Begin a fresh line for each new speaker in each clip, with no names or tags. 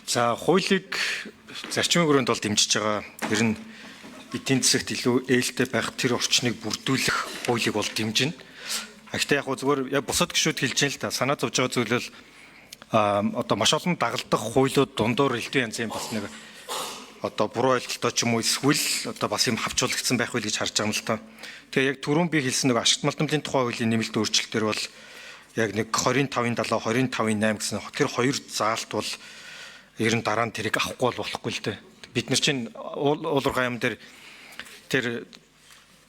За хуулийг зарчмын хүрээнд бол дэмжиж байгаа. Тэр нь эдийн засагт илүү ээлтэй байх тэр орчныг бүрдүүлэх хуулийг бол дэмжинэ. Гэхдээ яг зүгээр яг бусад гишүүд хэлж байна л да. Санаа зовж байгаа зүйл бол одоо маш олон дагалдах хуулиуд дундуур элдв янзын бас нэг одоо буруу ойлголтоо ч юм уу эсвэл одоо бас юм хавчуулагдсан байх үйл гэж харж байгаа юм л та. Тэгээ яг түрүүн би хэлсэн нэг ашигт малтмлын тухай хуулийн нэмэлт өөрчлөлтөр бол яг нэг 25-ын 7, 25-ын 8 гэсэн тэр хоёр заалт бол ер нь дараа нь тэрийг авахгүй болохгүй л дээ. Бид нар чинь уулуурхай юм дээр тэр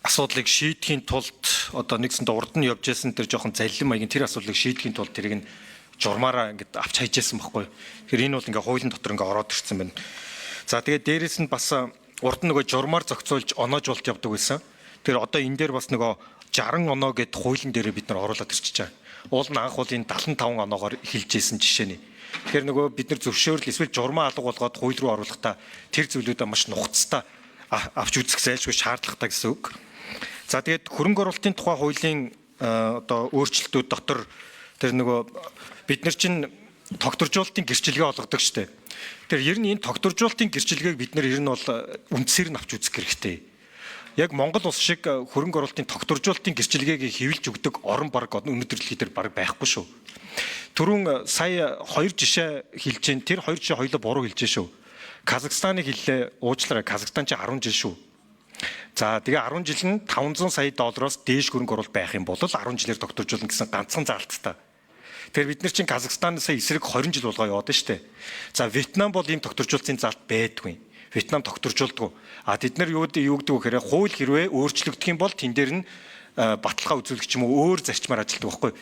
асуудлыг шийдэхийн тулд одоо нэгсэнд урд нь явж байсан тэр жоохон заллим маягийн тэр асуудлыг шийдэхийн тулд тэрийг нь журмаараа ингээд авч хайжсэн байхгүй. Тэгэхээр энэ бол ингээ хуулийн дотор ингээ ороод ирсэн байна. За тэгээд дээрэс нь бас урд нь нөгөө журмаар зохицуулж оноожуулт явдаг байсан. Тэр одоо энэ дээр бас нөгөө 60 оноо гэд хуулийн дээр бид нар оруулаад ирчихэж байгаа. Уул нь анх уулын 75 оноогоор эхэлж исэн жишээ нь. Тэгэхээр нөгөө бид нар зөвшөөрөл эсвэл журмаа алга болгоод хууль руу оруулахдаа тэр зүйлүүдээ маш нухацтай авч үзэх зайлшгүй шаардлагатай гэсэн үг. За тэгээд хөрөнгө оруулалтын тухай хуулийн одоо өөрчлөлтүүд дотор тэр нөгөө бид нар чинь тогтворжуулалтын гэрчилгээ олгодог штэ. Тэр ер нь энэ тогтворжуулалтын гэрчилгээг бид нар ер нь бол үндсээр нь авч үзэх хэрэгтэй. Яг Монгол улс шиг хөрөнгө оруулалтын тогтворжуулалтын гэрчилгээг хэвлж өгдөг орон баг өнөөдөр дэлхийд дээр баг байхгүй шүү. Түрүүн сая хоёр жишээ хэлж гин тэр хоёр жишээ хоёулаа буруу хэлж шүү. Казахстаныг хэллээ уучлаарай Казахстан чи 10 жил шүү. За тэгээ 10 жил нь 500 сая доллароос дээш хөрөнгө оруулалт байх юм бол 10 жилээр тогтворжуулна гэсэн ганцхан заалттай. Тэгэхээр бид нар чинь Казахстан сая эсрэг 20 жил болгоо яваад штэ. За Вьетнам бол ийм тогтворжуулалтын заалт байдгүй. Вьетнам тогтворжуулдаг. А тэд нар юу гэдэг вэ гэхээр хууль хэрвээ өөрчлөгдөх юм бол тэн дээр нь баталгаа үзүүлэх ч юм уу өөр зарчмаар ажилладаг байхгүй.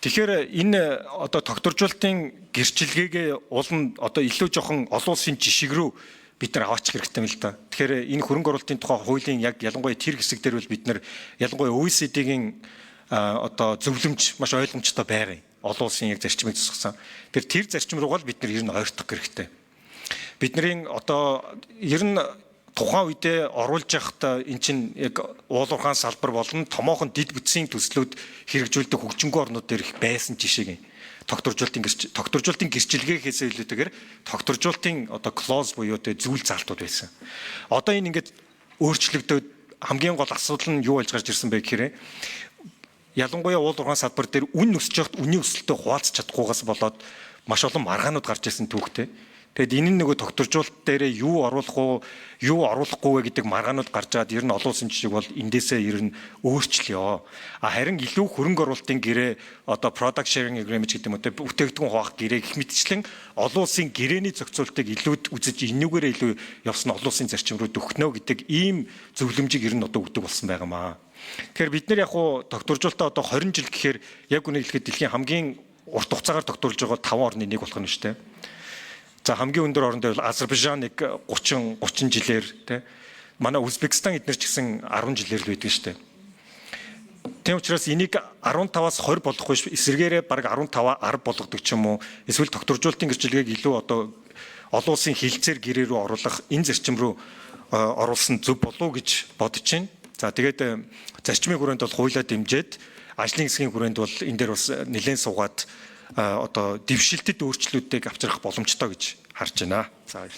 Тэгэхээр энэ одоо тогтворжуулалтын гэрчилгээгээ улам одоо илүү жоохон олон улсын жишг рүү бид нар аваачих хэрэгтэй юм л да. Тэгэхээр энэ хөрөнгө оруулалтын тухай хуулийн яг ялангуяа тэр хэсэг дээр бол бид нар ялангуяа OECD-гийн одоо зөвлөмж маш ойлгомжтой байгаа. Олон улсын яг зарчмыг засгасан. Тэр зарчим руугаа бид нар ер нь ойртох хэрэгтэй. Бидний одоо ер нь тухайн үедээ оруулж явахдаа эн чинь яг уулуурхаан салбар болон томоохон дид бүтцийн төслүүд хэрэгжүүлдэг хөгжингөө орнууд дээр их байсан жишээ. Тогтворжуулалтын гэрчилгээхээс илүүтэйгээр тогтворжуулалтын одоо клоз буюу зүйл заалтууд байсан. Одоо энэ ингээд өөрчлөгдөд хамгийн гол асуудал нь юу болж гарч ирсэн бэ гэхээр ялангуяа уулуурхаан салбар дээр үн өсөж явахт үнийн өсөлтөд хуваалцах чадахгүйгээс болоод маш олон маргаанууд гарч ирсэн түүхтэй. Тэгэд энэ нь нөгөө тогтворжуулалт дээрээ юу оруулах уу, юу оруулахгүй вэ гэдэг маргаанууд гарч ирээд ер нь олон улсын жишг бол эндээсээ ер нь өөрчлөё. Харин илүү хөрөнгө оруулалтын гэрээ одоо product sharing agreement гэдэг юм уу бүтээгдэхүүн хуваах гэрээ гэх мэтчлэн олон улсын гэрээний зохицуултыг илүүд үзэж энүүгээрээ илүү явсан олон улсын зарчим руу дөхнө гэдэг ийм зөвлөмжийг ер нь одоо өгдөг болсон байгаамаа. Тэгэхээр бид нар яг хуу тогтворжуулалтаа одоо 20 жил гэхээр яг үнэ хэлэхэд дэлхийн хамгийн урт хугацаагаар тогтворж байгаа 5 орны нэг болох нь шүү дээ. За хамгийн өндөр орон дээр бол Азербайджан нэг 30 жилээр тий. Манай Узбекистан эднэр ч гэсэн 10 жилээр л байдаг шүү дээ. Тийм учраас энийг 15-аас 20 болохгүй эсэргээрээ бараг 15-10 болгодог ч юм уу. Эсвэл тогтворжуулалтын гэрчилгээг илүү одоо олон улсын хилцээр гэрээ рүү оруулах энэ зарчим руу оруулсан зөв болов уу гэж бодож байна. За тэгээд зарчмын хүрээнд бол хуулиа дэмжиж, ажлын хэсгийн хүрээнд бол энэ дээр бас нэлээд суугаад одоо дэвшилтэд өөрчлөлтүүдийг авчрах боломжтой гэж харж байна. За